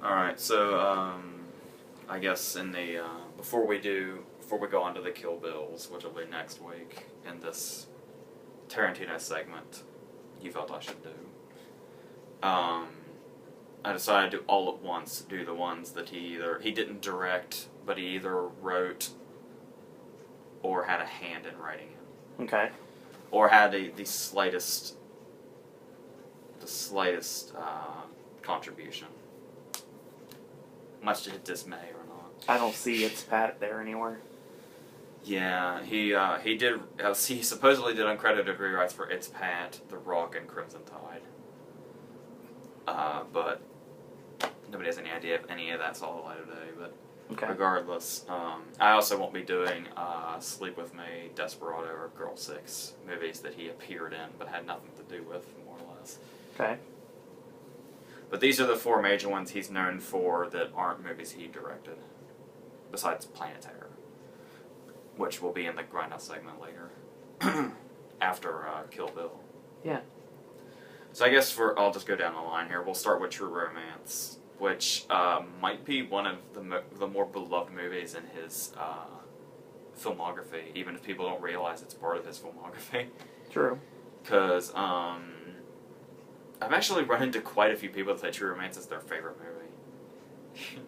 Alright, so, I guess in the, before we go on to the Kill Bills, which will be next week, in this Tarantino segment you felt I should do, I decided to all at once do the ones that he didn't direct, but he either wrote or had a hand in writing it. Okay. Or had the slightest contribution. Much to his dismay or not. I don't see It's Pat there anywhere. Yeah, he supposedly did uncredited rewrites for It's Pat, The Rock, and Crimson Tide. But nobody has any idea if any of that saw the light of day. But okay. Regardless, I also won't be doing Sleep With Me, Desperado, or Girl 6, movies that he appeared in but had nothing to do with, more or less. Okay. But these are the four major ones he's known for that aren't movies he directed, besides Planet Terror, which will be in the Grindhouse segment later, after Kill Bill. Yeah. So I guess I'll just go down the line here. We'll start with True Romance, which might be one of the more beloved movies in his filmography, even if people don't realize it's part of his filmography. True. Because I've actually run into quite a few people that say True Romance is their favorite movie.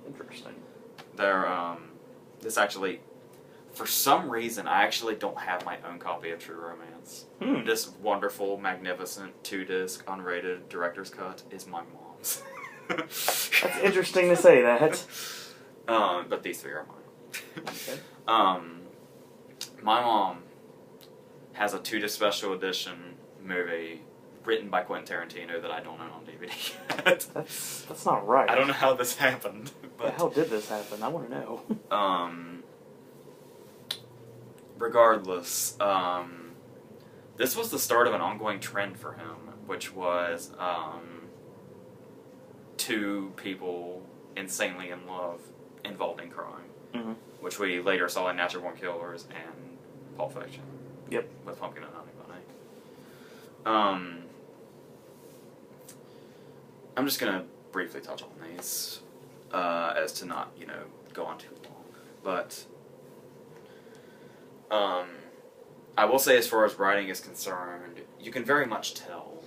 Interesting. This actually, for some reason, I actually don't have my own copy of True Romance. This wonderful, magnificent 2-disc, unrated director's cut is my mom's. That's interesting to say that. But these three are mine. Okay. My mom has a 2-disc special edition movie written by Quentin Tarantino that I don't own on DVD yet. That's not right. I don't know how this happened. But, how did this happen? I want to know. Regardless, this was the start of an ongoing trend for him, which was two people insanely in love involved in crime, which we later saw in Natural Born Killers and Pulp Fiction. Yep. With Pumpkin and Honey Bunny. I'm just going to briefly touch on these, as to not, go on too long. But I will say, as far as writing is concerned, you can very much tell.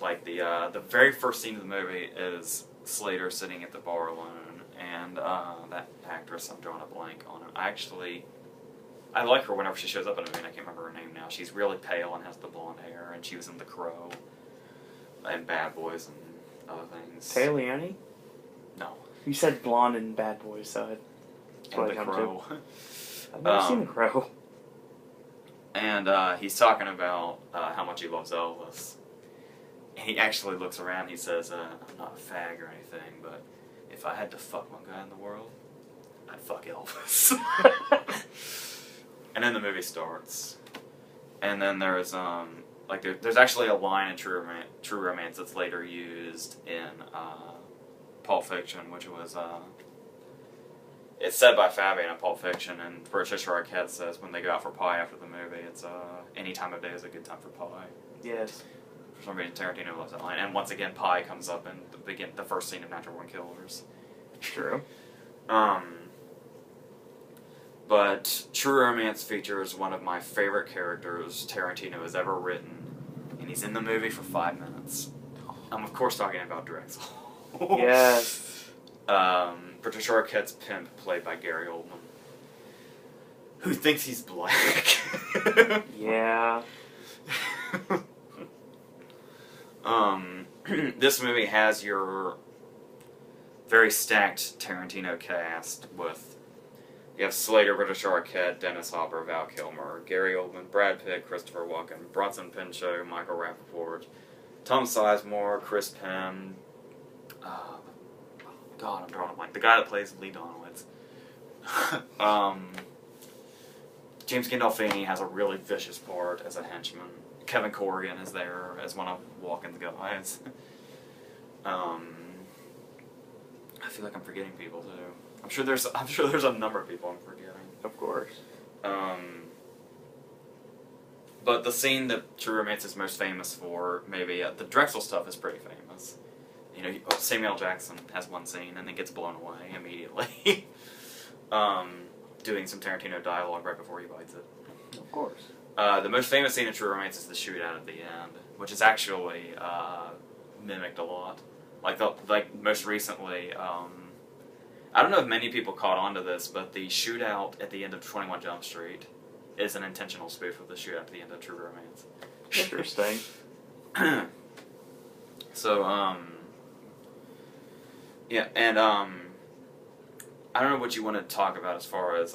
Like, the very first scene of the movie is Slater sitting at the bar alone, and that actress, I'm drawing a blank on her. I like her whenever she shows up in a movie, and I can't remember her name now. She's really pale and has the blonde hair, and she was in The Crow and Bad Boys and other things. Taylor Leone? No. You said blonde and Bad Boys, so it's what I come to. I've never seen The Crow. And he's talking about how much he loves Elvis. And he actually looks around, he says, I'm not a fag or anything, but if I had to fuck one guy in the world, I'd fuck Elvis. And then the movie starts. And then there's there's actually a line in True Romance that's later used in Pulp Fiction, which was it's said by Fabian in Pulp Fiction, and Patricia Arquette says when they go out for pie after the movie, it's any time of day is a good time for pie. Yes. For some reason, Tarantino loves that line, and once again, pie comes up in the first scene of Natural Born Killers. True. But True Romance features one of my favorite characters Tarantino has ever written, and he's in the movie for 5 minutes. I'm of course talking about Drexel. Yes. Patricia Arquette's pimp, played by Gary Oldman, who thinks he's black. Yeah. This movie has your very stacked Tarantino cast with, you have Slater, Patricia Arquette, Dennis Hopper, Val Kilmer, Gary Oldman, Brad Pitt, Christopher Walken, Bronson Pinchot, Michael Rappaport, Tom Sizemore, Chris Penn, God, I'm drawing a blank. The guy that plays Lee Donowitz. James Gandolfini has a really vicious part as a henchman. Kevin Corrigan is there as one of Walken's guys. I feel like I'm forgetting people too. I'm sure there's a number of people I'm forgetting. Of course. But the scene that True Romance is most famous for, maybe the Drexel stuff is pretty famous, You know, Samuel L. Jackson has one scene and then gets blown away immediately. Doing some Tarantino dialogue right before he bites it. Of course. The most famous scene in True Romance is the shootout at the end, which is actually mimicked a lot. Like most recently, I don't know if many people caught on to this, but the shootout at the end of 21 Jump Street is an intentional spoof of the shootout at the end of True Romance. Interesting. So, yeah, and I don't know what you want to talk about as far as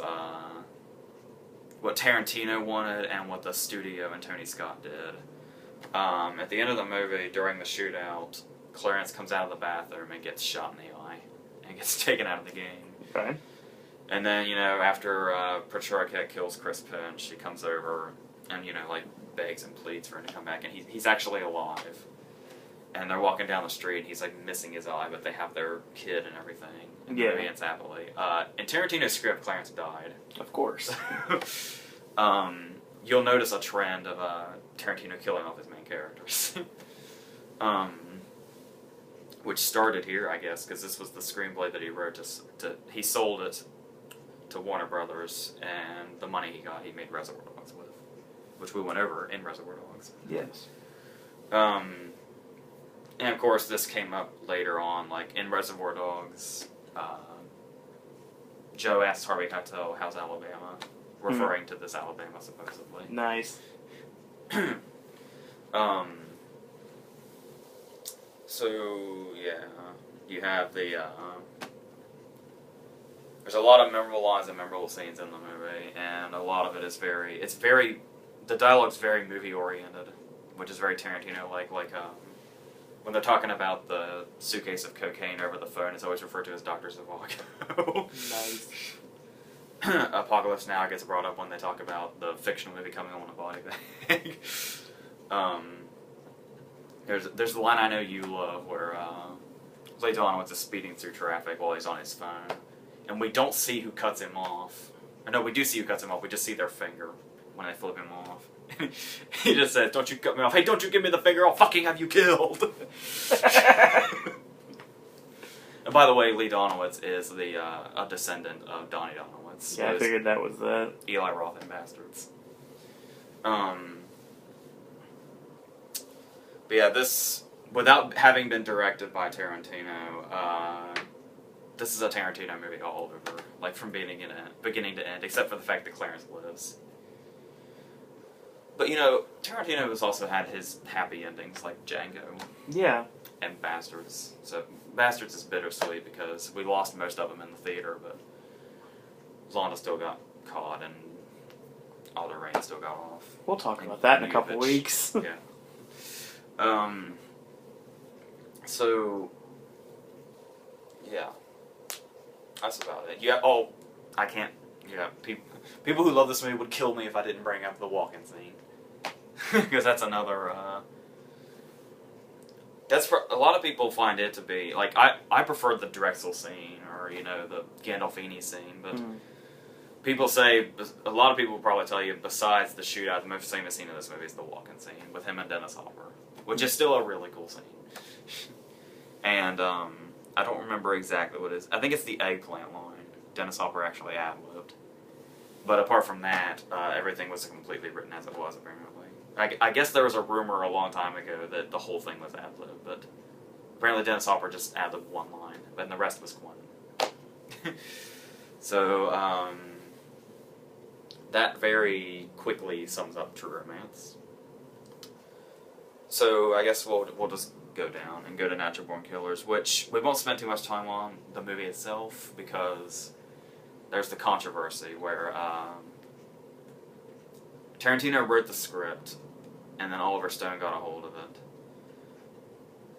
what Tarantino wanted and what the studio and Tony Scott did. At the end of the movie, during the shootout, Clarence comes out of the bathroom and gets shot in the eye and gets taken out of the game. Okay. And then, you know, after Patricia kills Chris Penn, she comes over and, you know, like, begs and pleads for him to come back, and he's actually alive. And they're walking down the street, and he's, like, missing his eye, but they have their kid and everything. And the movie ends happily. In Tarantino's script, Clarence died. Of course. You'll notice a trend of Tarantino killing off his main characters. Which started here, I guess, because this was the screenplay that he wrote. He sold it to Warner Brothers, and the money he got, he made Reservoir Dogs with, which we went over in Reservoir Dogs. Yes. And of course, this came up later on, like in Reservoir Dogs. Joe asked Harvey Keitel, "How's Alabama?" referring to this Alabama, supposedly. Nice. So, yeah, you have the, there's a lot of memorable lines and memorable scenes in the movie, and a lot of it is the dialogue's very movie-oriented, which is very Tarantino-like, when they're talking about the suitcase of cocaine over the phone, it's always referred to as Dr. Zhivago. Nice. Apocalypse Now gets brought up when they talk about the fictional movie coming on a body bag. There's the line I know you love where Lee Donowitz is speeding through traffic while he's on his phone, and we don't see who cuts him off. Or no, we do see who cuts him off. We just see their finger when they flip him off. He just says, "Don't you cut me off. Hey, don't you give me the finger. I'll fucking have you killed." And by the way, Lee Donowitz is a descendant of Donnie Donowitz. Yeah, I figured that was that. Eli Roth and Bastards. But yeah, this, without having been directed by Tarantino, this is a Tarantino movie all over, like from beginning to end, except for the fact that Clarence lives. But you know, Tarantino has also had his happy endings, like Django. Yeah. And Bastards. So Bastards is bittersweet because we lost most of them in the theater, but Zonda still got caught and Alder Rain still got off. We'll talk about that in a couple weeks. Yeah. So, yeah. That's about it. Yeah, I can't, people who love this movie would kill me if I didn't bring up the walk-in scene. Because that's another, that's for, a lot of people find it to be, like, I prefer the Drexel scene, or, you know, the Gandolfini scene, but people say, a lot of people will probably tell you, besides the shootout, the most famous scene of this movie is the walk-in scene, with him and Dennis Hopper, which is still a really cool scene. And, I don't remember exactly what it is. I think it's the eggplant line. Dennis Hopper actually ad-libbed. But apart from that, everything was completely written as it was, apparently. I guess there was a rumor a long time ago that the whole thing was ad-libbed, but apparently Dennis Hopper just ad-libbed one line, but the rest was Quentin. So, that very quickly sums up True Romance. So, I guess we'll just go down and go to Natural Born Killers, which we won't spend too much time on the movie itself, because there's the controversy where Tarantino wrote the script, and then Oliver Stone got a hold of it.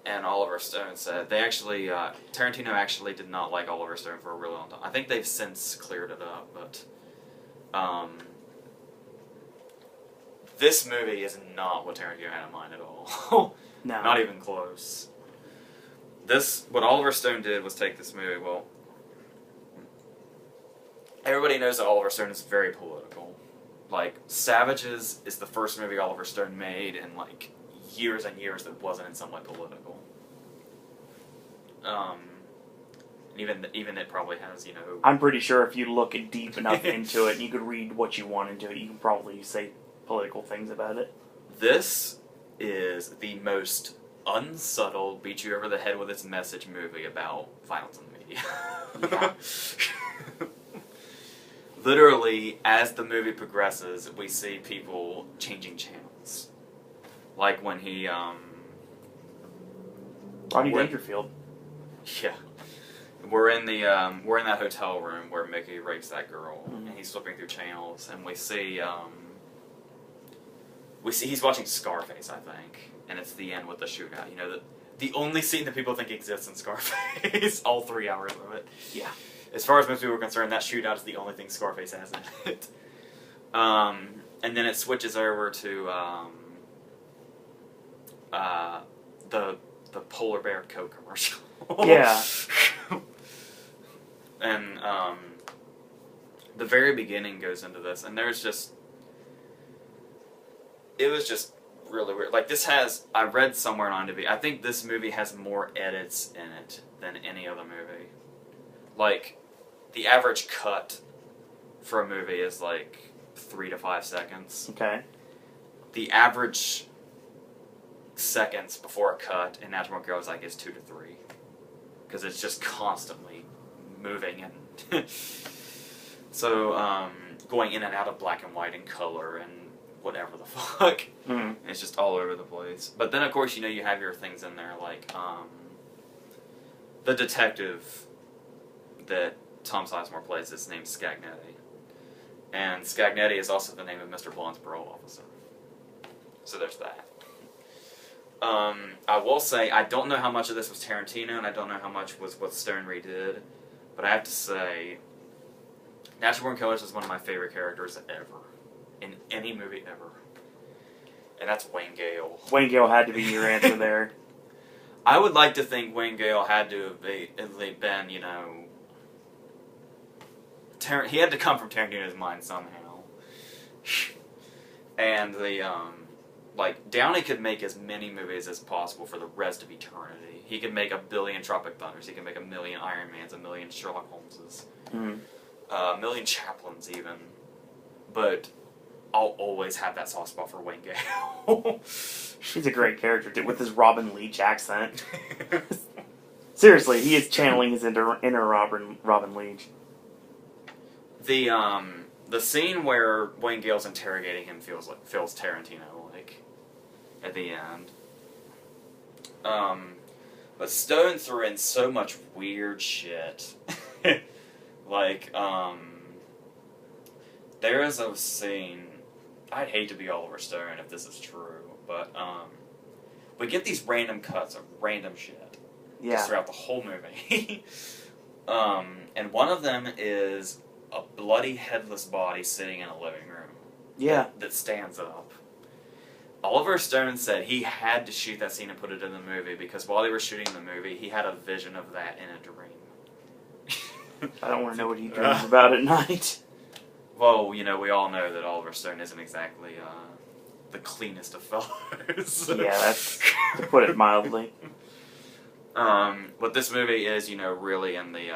And Oliver Stone said, Tarantino actually did not like Oliver Stone for a really long time. I think they've since cleared it up, but this movie is not what Tarantino had in mind at all. No. Not even close. What Oliver Stone did was take this movie, well, everybody knows that Oliver Stone is very political. Like, Savages is the first movie Oliver Stone made in, like, years and years that wasn't in some way political. Even it probably has, you know... I'm pretty sure if you look deep enough into it and you could read what you want into it, you can probably say political things about it. This is the most unsubtle, beat you over the head with its message movie about violence in the media. Yeah. Literally, as the movie progresses, we see people changing channels. Like when he, Rodney Dangerfield. Yeah. We're in that hotel room where Mickey rapes that girl, and he's flipping through channels, and we see he's watching Scarface, I think, and it's the end with the shootout. You know, the only scene that people think exists in Scarface, all 3 hours of it. Yeah. As far as most people are concerned, that shootout is the only thing Scarface has in it. And then it switches over to the Polar Bear Coke commercial. Yeah. And the very beginning goes into this, and there's just... It was just really weird. Like, this has... I read somewhere on IMDb, I think this movie has more edits in it than any other movie. Like, the average cut for a movie is like 3 to 5 seconds. Okay. The average seconds before a cut in Natural Born Killers is 2 to 3. Because it's just constantly moving and so going in and out of black and white and color and whatever the fuck. It's just all over the place. But then of course, you know, you have your things in there like the detective that Tom Sizemore plays, his name's Scagnetti. And Scagnetti is also the name of Mr. Blonde's parole officer. So there's that. I will say, I don't know how much of this was Tarantino, and I don't know how much was what Stone redid, but I have to say, Natural Born Killers is one of my favorite characters ever. In any movie ever. And that's Wayne Gale. Wayne Gale had to be your answer there. I would like to think Wayne Gale had to have been, you know... he had to come from Tarantino's mind somehow. And like, Downey could make as many movies as possible for the rest of eternity. He could make 1 billion Tropic Thunders. He could make 1 million Iron Mans, 1 million Sherlock Holmeses. 1 million Chaplins, even. But I'll always have that soft spot for Wayne Gale. He's a great character, with his Robin Leach accent. Seriously, he is channeling his inner Robin Leach. The scene where Wayne Gale's interrogating him feels Tarantino-like at the end. But Stone threw in so much weird shit. Like, there is a scene... I'd hate to be Oliver Stone if this is true, but we get these random cuts of random shit just throughout the whole movie. And one of them is a bloody headless body sitting in a living room. Yeah. That stands up. Oliver Stone said he had to shoot that scene and put it in the movie because while they were shooting the movie, he had a vision of that in a dream. I don't want to know what he dreams about at night. Well, you know, we all know that Oliver Stone isn't exactly the cleanest of fellows. Yeah, that's to put it mildly. But this movie is, you know, really in the...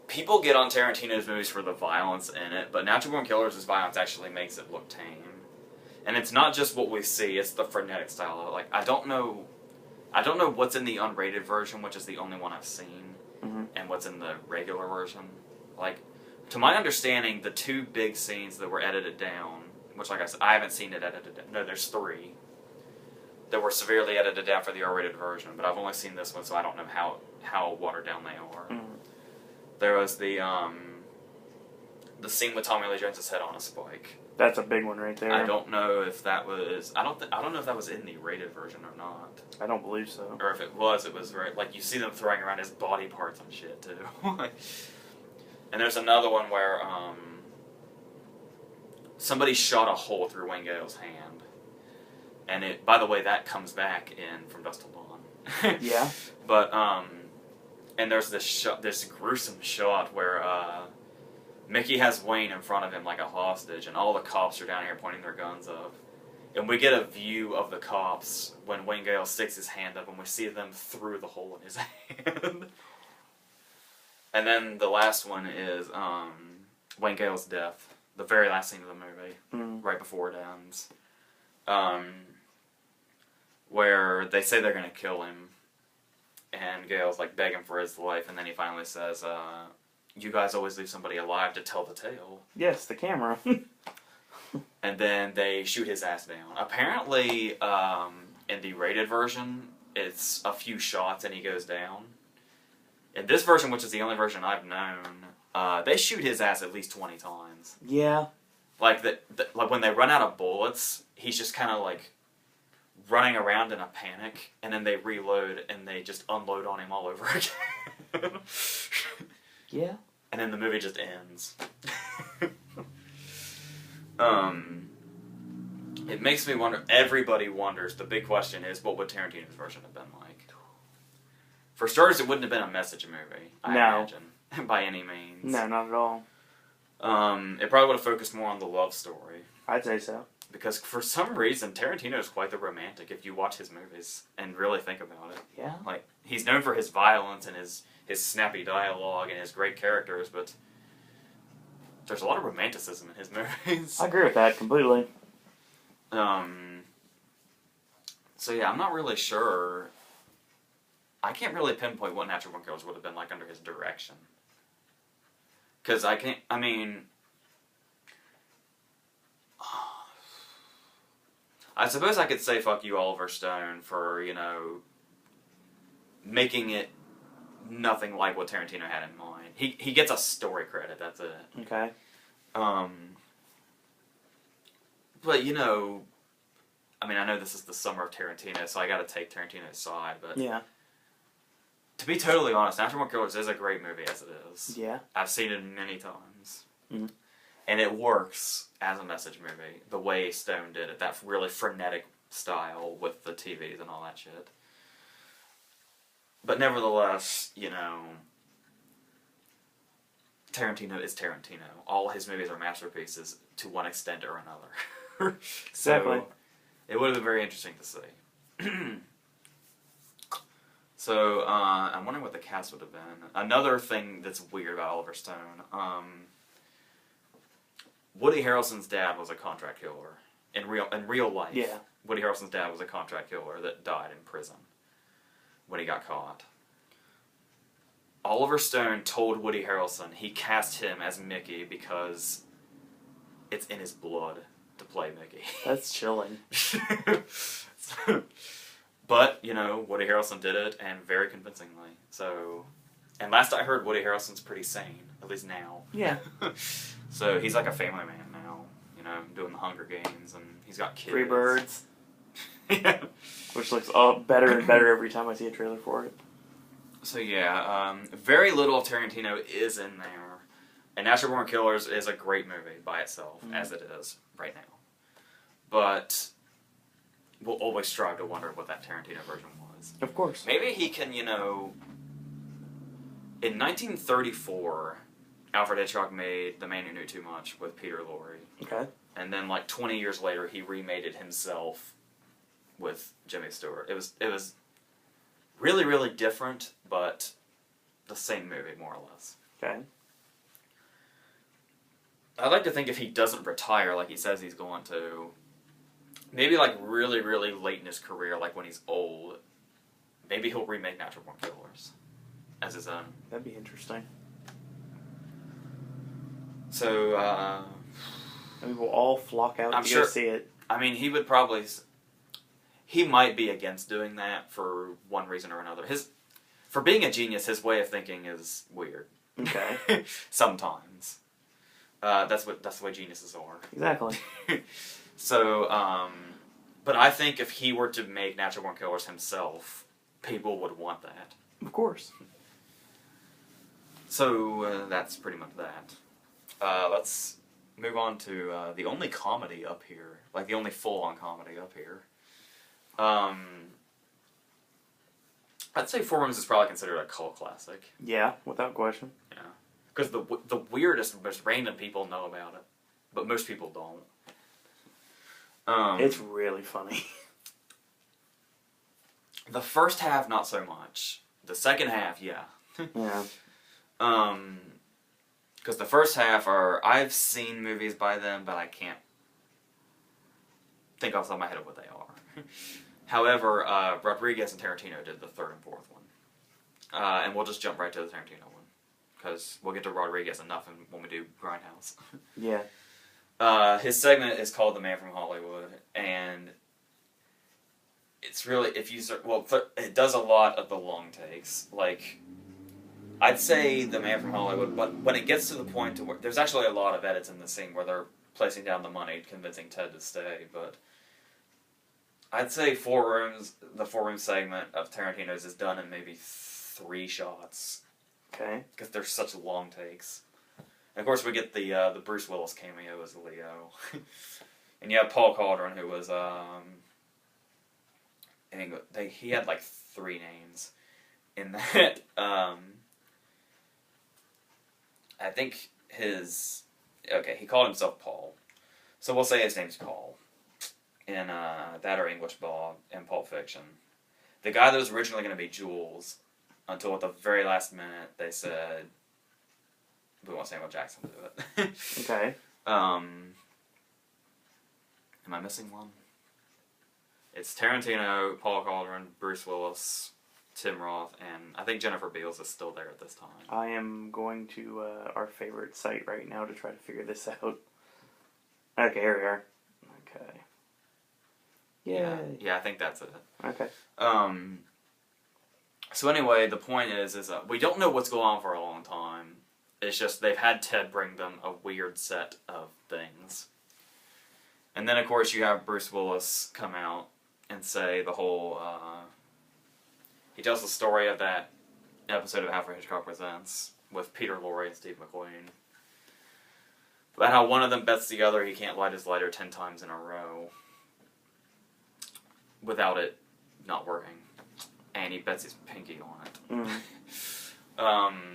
People get on Tarantino's movies for the violence in it, but Natural Born Killers' violence actually makes it look tame. And it's not just what we see, it's the frenetic style of it. Like, I don't know what's in the unrated version, which is the only one I've seen, and what's in the regular version. Like, to my understanding, the 2 big scenes that were edited down, which, like I said, I haven't seen it edited down. No, there's 3 that were severely edited down for the R-rated version, but I've only seen this one, so I don't know how watered down they are. There was the scene with Tommy Lee Jones' head on a spike. That's a big one right there. I don't know if that was... I don't know if that was in the rated version or not. I don't believe so. Or if it was very... Like, you see them throwing around his body parts and shit, too. And there's another one where somebody shot a hole through Wayne Gale's hand. And it... By the way, that comes back in From Dusk Till Dawn. Yeah. But, and there's this gruesome shot where Mickey has Wayne in front of him like a hostage, and all the cops are down here pointing their guns up. And we get a view of the cops when Wayne Gale sticks his hand up, and we see them through the hole in his hand. And then the last one is Wayne Gale's death. The very last scene of the movie, right before it ends. Where they say they're going to kill him, and Gale's like begging for his life, and then he finally says, you guys always leave somebody alive to tell the tale. Yes, the camera. And then they shoot his ass down. Apparently, in the rated version, it's a few shots and he goes down. In this version, which is the only version I've known, they shoot his ass at least 20 times. Yeah. Like like when they run out of bullets, he's just kind of like running around in a panic, and then they reload and they just unload on him all over again. Yeah. And then the movie just ends. It makes me wonder, everybody wonders, the big question is, what would Tarantino's version have been like? For starters, it wouldn't have been a message movie, I imagine, by any means. No, not at all. It probably would have focused more on the love story. I'd say so. Because for some reason, Tarantino is quite the romantic if you watch his movies and really think about it. Yeah. Like, he's known for his violence and his snappy dialogue and his great characters, but there's a lot of romanticism in his movies. I agree with that completely. So yeah, I'm not really sure. I can't really pinpoint what Natural Born Killers would have been like under his direction. Because I mean, I suppose I could say fuck you, Oliver Stone, for, you know, making it nothing like what Tarantino had in mind. He gets a story credit, that's it. Okay. But, you know, I mean, I know this is the Summer of Tarantino, so I gotta take Tarantino's side, but... Yeah. To be totally honest, Natural Born Killers is a great movie as it is. Yeah. I've seen it many times. Mm-hmm. And it works as a message movie, the way Stone did it, that really frenetic style with the TVs and all that shit. But nevertheless, you know, Tarantino is Tarantino. All his movies are masterpieces to one extent or another. So, exactly. It would have been very interesting to see. So, I'm wondering what the cast would have been. Another thing that's weird about Oliver Stone, Woody Harrelson's dad was a contract killer. In real life, yeah. Woody Harrelson's dad was a contract killer that died in prison when he got caught. Oliver Stone told Woody Harrelson he cast him as Mickey because it's in his blood to play Mickey. That's chilling. But, you know, Woody Harrelson did it, and very convincingly. So, and last I heard, Woody Harrelson's pretty sane, at least now. Yeah. So he's like a family man now, you know, doing the Hunger Games, and he's got kids. Free Birds. Yeah. Which looks better and better every time I see a trailer for it. So yeah, very little of Tarantino is in there. And Natural Born Killers is a great movie by itself, as it is right now. But we'll always strive to wonder what that Tarantino version was. Of course. Maybe he can, you know... In 1934, Alfred Hitchcock made The Man Who Knew Too Much with Peter Lorre. Okay. And then, like, 20 years later, he remade it himself with Jimmy Stewart. It was really, really different, but the same movie, more or less. Okay. I'd like to think if he doesn't retire like he says he's going to, maybe, like, really, really late in his career, like when he's old, maybe he'll remake Natural Born Killers as his own. That'd be interesting. So, I mean, we'll all flock out I'm to sure, go see it. I mean, he would probably... He might be against doing that for one reason or another. For being a genius, his way of thinking is weird. Okay. Sometimes. That's the way geniuses are. Exactly. So, but I think if he were to make Natural Born Killers himself, people would want that. Of course. So, that's pretty much that. Let's move on to the only comedy up here. Like, the only full-on comedy up here. I'd say Four Rooms is probably considered a cult classic. Yeah, without question. Yeah. Because the weirdest, most random people know about it. But most people don't. It's really funny. The first half, not so much. The second half, yeah. Yeah. Because the first half I've seen movies by them, but I can't think off the top of my head of what they are. However, Rodriguez and Tarantino did the third and fourth one. And we'll just jump right to the Tarantino one. Because we'll get to Rodriguez enough when we do Grindhouse. Yeah. His segment is called The Man from Hollywood, and it's really, it does a lot of the long takes. Like, I'd say The Man from Hollywood, but when it gets to the point to where, there's actually a lot of edits in the scene where they're placing down the money, convincing Ted to stay, but I'd say the 4-room segment of Tarantino's is done in maybe 3 shots. Okay. Because they're such long takes. And of course we get the Bruce Willis cameo as Leo. And you have Paul Caldron, who was, he had like 3 names in that. I think he called himself Paul. So we'll say his name's Paul. In That or English Ball and Pulp Fiction. The guy that was originally going to be Jules, until at the very last minute they said, we want Samuel Jackson to do it. Okay. Am I missing one? It's Tarantino, Paul Caldron, Bruce Willis, Tim Roth, and I think Jennifer Beals is still there at this time. I am going to our favorite site right now to try to figure this out. Okay, here we are. Okay. Yeah, I think that's it. Okay. So anyway, the point is we don't know what's going on for a long time. It's just they've had Ted bring them a weird set of things. And then, of course, you have Bruce Willis come out and say the whole... he tells the story of that episode of Alfred Hitchcock Presents with Peter Lorre and Steve McQueen. About how one of them bets the other he can't light his lighter 10 times in a row without it not working. And he bets his pinky on it. Mm.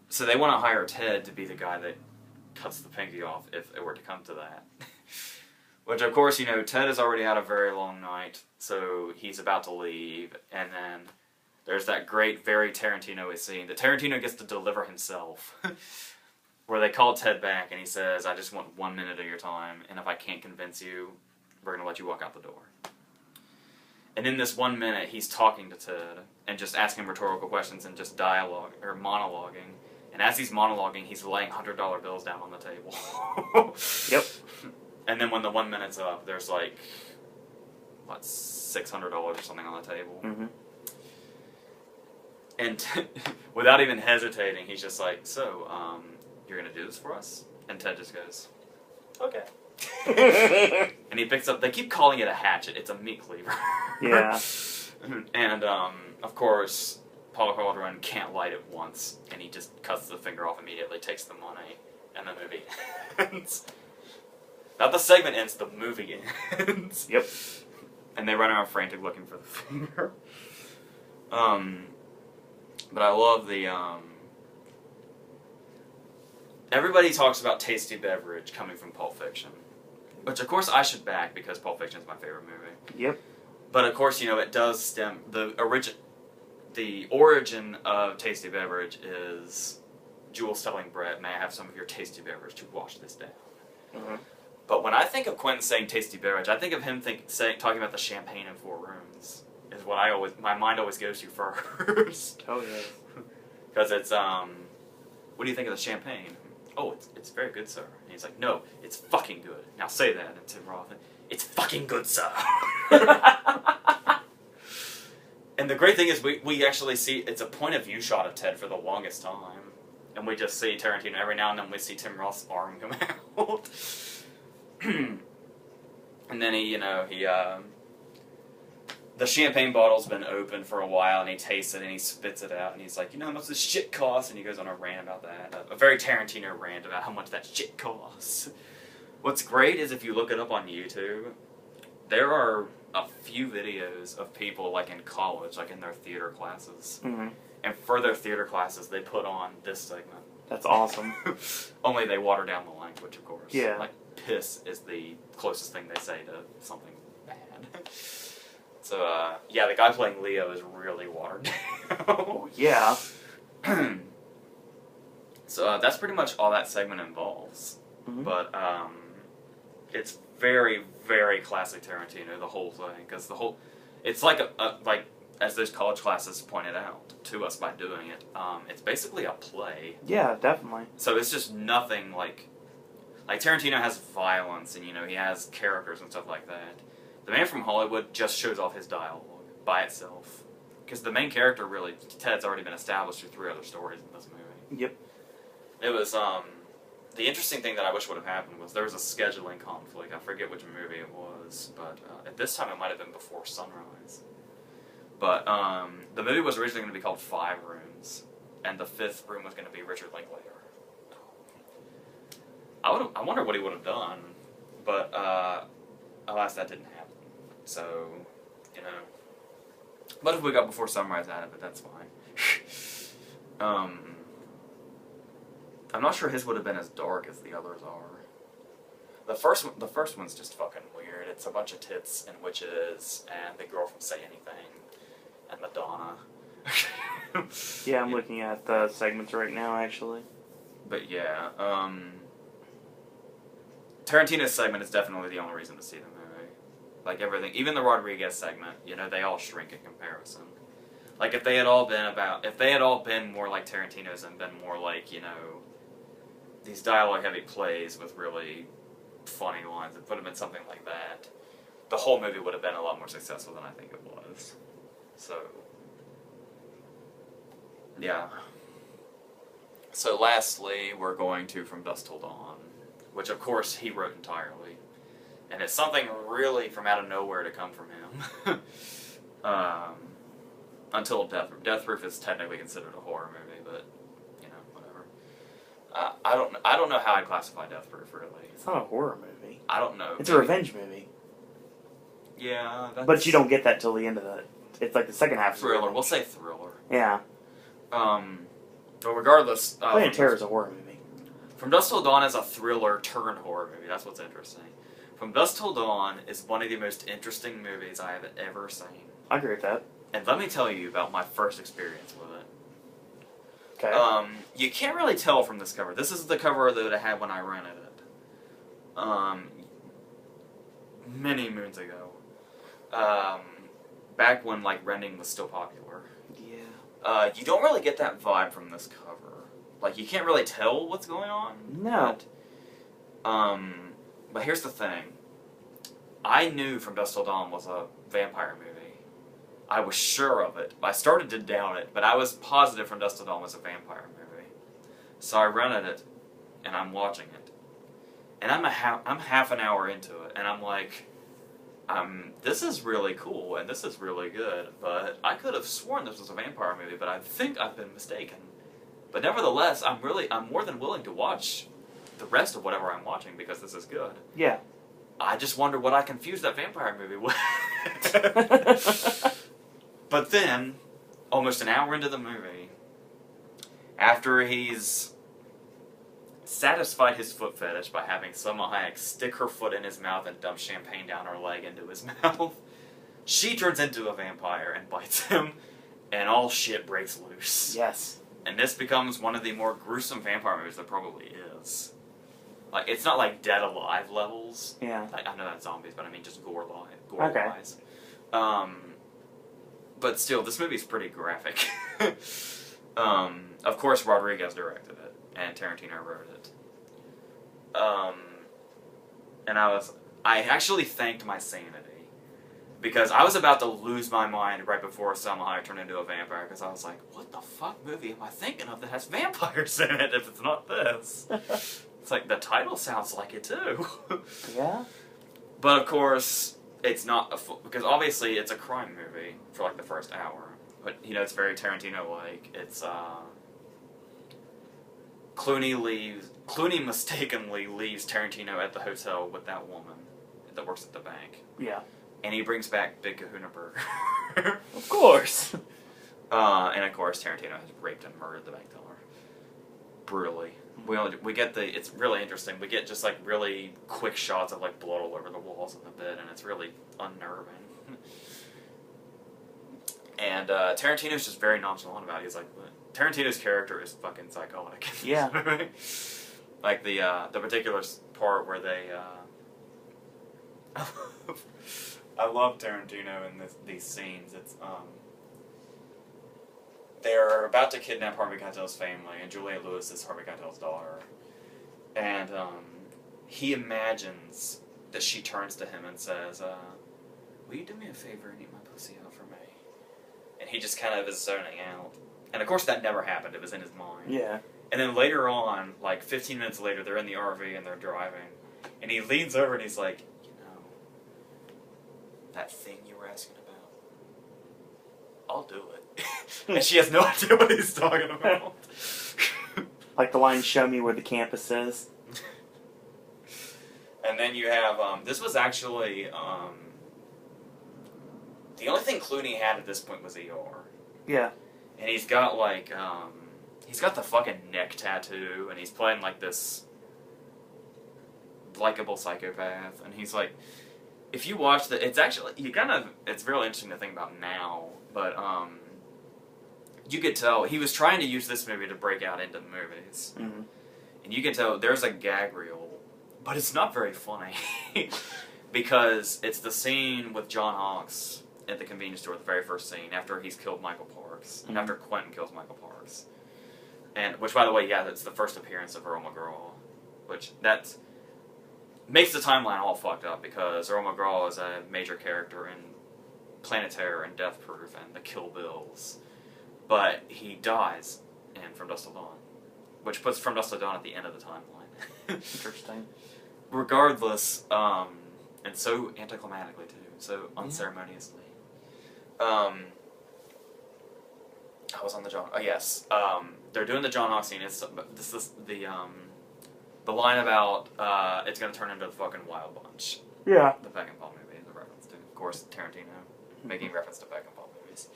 So they want to hire Ted to be the guy that cuts the pinky off if it were to come to that. Which, of course, Ted has already had a very long night, so he's about to leave. And then there's that great, very Tarantino-y scene that Tarantino gets to deliver himself. Where they call Ted back and he says, I just want 1 minute of your time, and if I can't convince you, we're going to let you walk out the door. And in this 1 minute, he's talking to Ted and just asking rhetorical questions and just monologuing. And as he's monologuing, he's laying $100 bills down on the table. Yep. And then when the 1 minute's up, there's like, $600 or something on the table. Mm-hmm. And without even hesitating, he's just like, so, you're going to do this for us? And Ted just goes, okay. And he picks up, they keep calling it a hatchet, it's a meat cleaver. Yeah. And, of course, Paul Caldron can't light it once, and he just cuts the finger off immediately, takes the money, and the movie ends. Not the segment ends, the movie ends. Yep. And they run around frantic looking for the finger. But I love the, everybody talks about tasty beverage coming from Pulp Fiction. Which, of course, I should back because Pulp Fiction is my favorite movie. Yep. But, of course, it does stem... The origin of tasty beverage is Jules telling Brett, may I have some of your tasty beverage to wash this down? Mm-hmm. But when I think of Quentin saying tasty beverage, I think of him talking about the champagne in 4 Rooms. Is what my mind always goes to first. Oh, yeah. Because it's, what do you think of the champagne? Oh, it's very good, sir. And he's like, no, it's fucking good. Now say that. And Tim Roth, it's fucking good, sir. And the great thing is we actually see, it's a point of view shot of Ted for the longest time. And we just see Tarantino. Every now and then we see Tim Roth's arm come out. And then the champagne bottle's been open for a while, and he tastes it, and he spits it out, and he's like, how much this shit costs? And he goes on a rant about that. A very Tarantino rant about how much that shit costs. What's great is if you look it up on YouTube, there are a few videos of people, like in college, like in their theater classes. Mm-hmm. And for their theater classes, they put on this segment. That's awesome. Only they water down the language, of course. Yeah. Like, piss is the closest thing they say to something bad. So, yeah, the guy playing Leo is really watered down. Oh, yeah. So, that's pretty much all that segment involves. Mm-hmm. But, it's very, very classic Tarantino, the whole thing. Because it's like like, as those college classes pointed out to us by doing it, it's basically a play. Yeah, definitely. So it's just nothing like Tarantino has violence and, he has characters and stuff like that. The Man from Hollywood just shows off his dialogue by itself. Because the main character, really, Ted's already been established through 3 other stories in this movie. Yep. It was, the interesting thing that I wish would have happened was there was a scheduling conflict. I forget which movie it was, but at this time it might have been Before Sunrise. But the movie was originally going to be called 5 Rooms, and the 5th room was going to be Richard Linklater. I wonder what he would have done, but alas, that didn't happen. So, But if we got Before Sunrise out of it, that's fine. I'm not sure his would have been as dark as the others are. The first one's just fucking weird. It's a bunch of tits and witches and the girl from Say Anything and Madonna. Yeah, I'm looking at the segments right now, actually. But yeah, Tarantino's segment is definitely the only reason to see the movie. Like everything, even the Rodriguez segment, they all shrink in comparison. Like if they had all been more like Tarantino's and been more like, these dialogue-heavy plays with really funny lines, it would have been something like that. The whole movie would have been a lot more successful than I think it was. So, yeah. So lastly, we're going to From Dusk Till Dawn, which of course he wrote entirely. And it's something really from out of nowhere to come from him. Until Death Proof. Death Proof is technically considered a horror movie, but, whatever. I don't know how I'd classify Death Proof, really. It's not a horror movie. I don't know. It's a revenge movie. Yeah, but you don't get that till the end of the... It's like the second half. Thriller. We'll say thriller. Yeah. But regardless... Planet Terror is a horror movie. From Dusk Till Dawn is a thriller turned horror movie. That's what's interesting. From Dusk Till Dawn is one of the most interesting movies I have ever seen. I agree with that. And let me tell you about my first experience with it. Okay. You can't really tell from this cover. This is the cover that I had when I rented it. Many moons ago. Back when, renting was still popular. Yeah. You don't really get that vibe from this cover. Like, you can't really tell what's going on. No. But here's the thing. I knew From Dusk Till Dawn was a vampire movie. I was sure of it. I started to doubt it, but I was positive From Dusk Till Dawn was a vampire movie. So I rented it, and I'm watching it. And I'm half an hour into it, and I'm like, this is really cool, and this is really good, but I could have sworn this was a vampire movie, but I think I've been mistaken. But nevertheless, I'm more than willing to watch the rest of whatever I'm watching because this is good. Yeah. I just wonder what I confused that vampire movie with. But then, almost an hour into the movie, after he's satisfied his foot fetish by having Salma Hayek stick her foot in his mouth and dump champagne down her leg into his mouth, she turns into a vampire and bites him, and all shit breaks loose. Yes. And this becomes one of the more gruesome vampire movies there probably is. Like, it's not like Dead Alive levels. Yeah. Like, I know that's zombies, but I mean just gore-wise. But still, this movie's pretty graphic. Of course, Rodriguez directed it, and Tarantino wrote it. And I actually thanked my sanity. Because I was about to lose my mind right before Salma Hayek turned into a vampire, because I was like, what the fuck movie am I thinking of that has vampires in it if it's not this? It's like, the title sounds like it too. Yeah? But of course, it's not because obviously it's a crime movie for like the first hour. But, it's very Tarantino-like. It's, Clooney mistakenly leaves Tarantino at the hotel with that woman that works at the bank. Yeah. And he brings back Big Kahuna Burger. Of course. And of course, Tarantino has raped and murdered the bank teller. brutally. We get it's really interesting. We get just like really quick shots of like blood all over the walls of the bed, and it's really unnerving. And Tarantino's just very nonchalant about it. He's like, Tarantino's character is fucking psychotic. Yeah. Like the particular part where they. I love Tarantino in these scenes. It's they're about to kidnap Harvey Keitel's family, and Juliette Lewis is Harvey Keitel's daughter. And he imagines that she turns to him and says, "Will you do me a favor and eat my pussy out for me?" And he just kind of is zoning out. And of course that never happened. It was in his mind. Yeah. And then later on, like 15 minutes later, they're in the RV and they're driving. And he leans over and he's like, "You know, that thing you were asking about, I'll do it." And she has no idea what he's talking about. Like the line, "Show me where the campus is." And then you have, this was actually, the only thing Clooney had at this point was ER. Yeah. And he's got like, he's got the fucking neck tattoo, and he's playing like this likable psychopath, and he's like, if you watch it's actually, it's really interesting to think about now, but, you could tell he was trying to use this movie to break out into the movies. Mm-hmm. And you can tell there's a gag reel, but it's not very funny. Because it's the scene with John Hawkes at the convenience store, the very first scene, after he's killed Michael Parks. Mm-hmm. After Quentin kills Michael Parks. And, which by the way, yeah, that's the first appearance of Earl McGraw. Which, that makes the timeline all fucked up, because Earl McGraw is a major character in Planet Terror and Death Proof and the Kill Bills. But he dies in From Dusk Till Dawn, which puts From Dusk Till Dawn at the end of the timeline. Interesting. Regardless, and so anticlimactically too, so unceremoniously. I was on the John. Oh yes, they're doing the John Hawkes scene. This is the line about it's gonna turn into the fucking Wild Bunch. Yeah. The Peckinpah movie is a reference to, of course, Tarantino making reference to Peckinpah movies.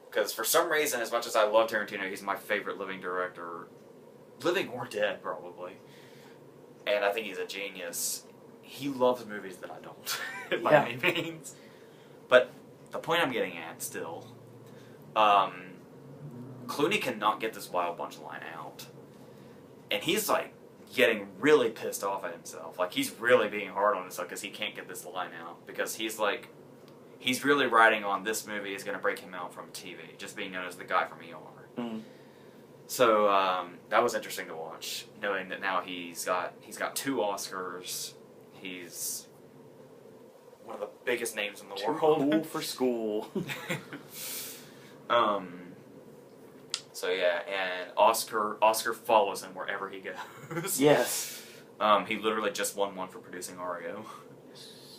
Because for some reason, as much as I love Tarantino, he's my favorite living director, living or dead, probably. And I think he's a genius. He loves movies that I don't, by any means. But the point I'm getting at, still, Clooney cannot get this Wild Bunch line out. And he's, like, getting really pissed off at himself. Like, he's really being hard on himself because he can't get this line out. Because he's, like, he's really riding on this movie is going to break him out from TV, just being known as the guy from ER. Mm. So that was interesting to watch, knowing that now he's got 2 Oscars. He's one of the biggest names in the world. Cool for school. So yeah, and Oscar follows him wherever he goes. Yes. He literally just won one for producing Argo,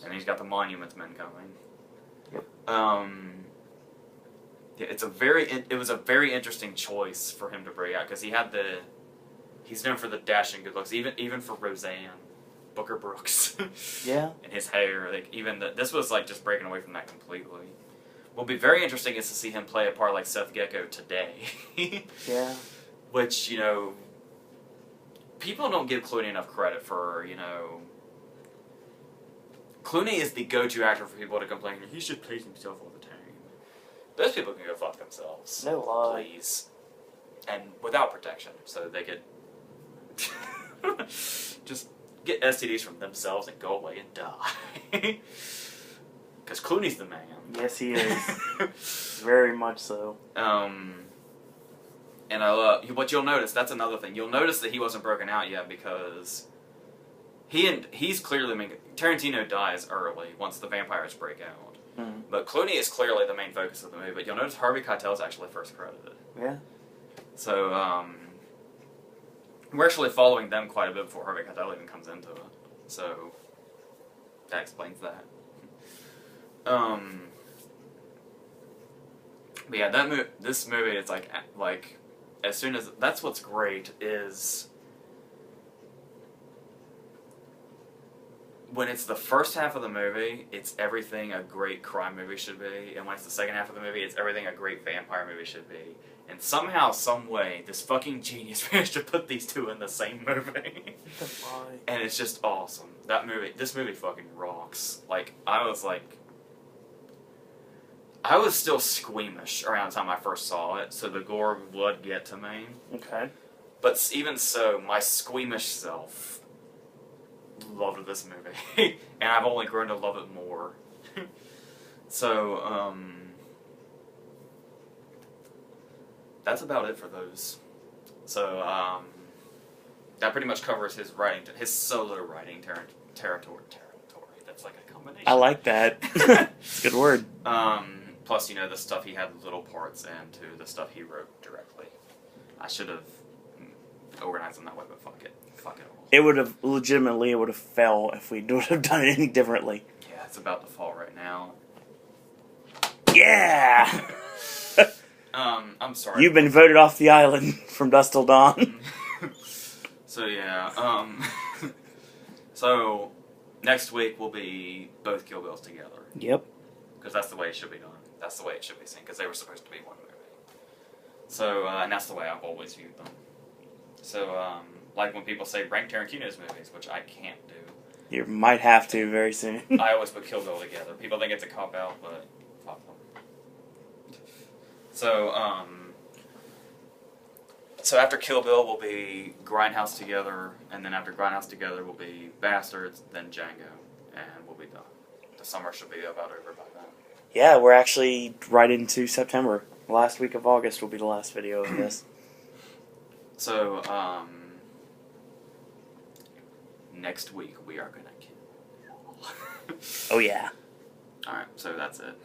and he's got the Monuments Men coming. Yep. Yeah, it was a very interesting choice for him to break out, because he's known for the dashing good looks, even for Roseanne, Booker Brooks. Yeah. And his hair, like this was like just breaking away from that completely. What'll be very interesting is to see him play a part like Seth Gecko today. Yeah. Which, you know, people don't give Clooney enough credit for, you know, Clooney is the go-to actor for people to complain, he should play himself all the time. Those people can go fuck themselves. No lie. Please. And without protection, so they could just get STDs from themselves and go away and die. Because Clooney's the man. Yes, he is. Very much so. And I love, but you'll notice, that's another thing. You'll notice that he wasn't broken out yet, because he's clearly, Tarantino dies early once the vampires break out. Mm-hmm. But Clooney is clearly the main focus of the movie. But you'll notice Harvey Keitel's actually first credited. Yeah. So, we're actually following them quite a bit before Harvey Keitel even comes into it. So, that explains that. But yeah, this movie is like, as soon as, that's what's great, is when it's the first half of the movie, it's everything a great crime movie should be, and when it's the second half of the movie, it's everything a great vampire movie should be. And somehow, some way, this fucking genius managed to put these two in the same movie. And it's just awesome. This movie fucking rocks. Like, I was still squeamish around the time I first saw it, so the gore would get to me. Okay. But even so, my squeamish self loved this movie. And I've only grown to love it more. So, that's about it for those. So, that pretty much covers his writing, his solo writing territory. That's like a combination. I like that. It's a good word. Plus, the stuff he had little parts in, too. The stuff he wrote directly. I should have organized them that way, but fuck it. Fuck it all. It would have fell if we would have done it any differently. Yeah, it's about to fall right now. Yeah! I'm sorry. You've been voted off the island from dusk till dawn. So, yeah, so, next week will be both Kill Bills together. Yep. Because that's the way it should be done. That's the way it should be seen, because they were supposed to be one movie. So, and that's the way I've always viewed them. So, like when people say rank Tarantino's movies, which I can't do. You might have to very soon. I always put Kill Bill together. People think it's a cop-out, but fuck them. So, so after Kill Bill will be Grindhouse together, and then after Grindhouse together will be Bastards, then Django, and we'll be done. The summer should be about over by then. Yeah, we're actually right into September. The last week of August will be the last video of this. So, next week we are gonna kill. Oh yeah. Alright, so that's it.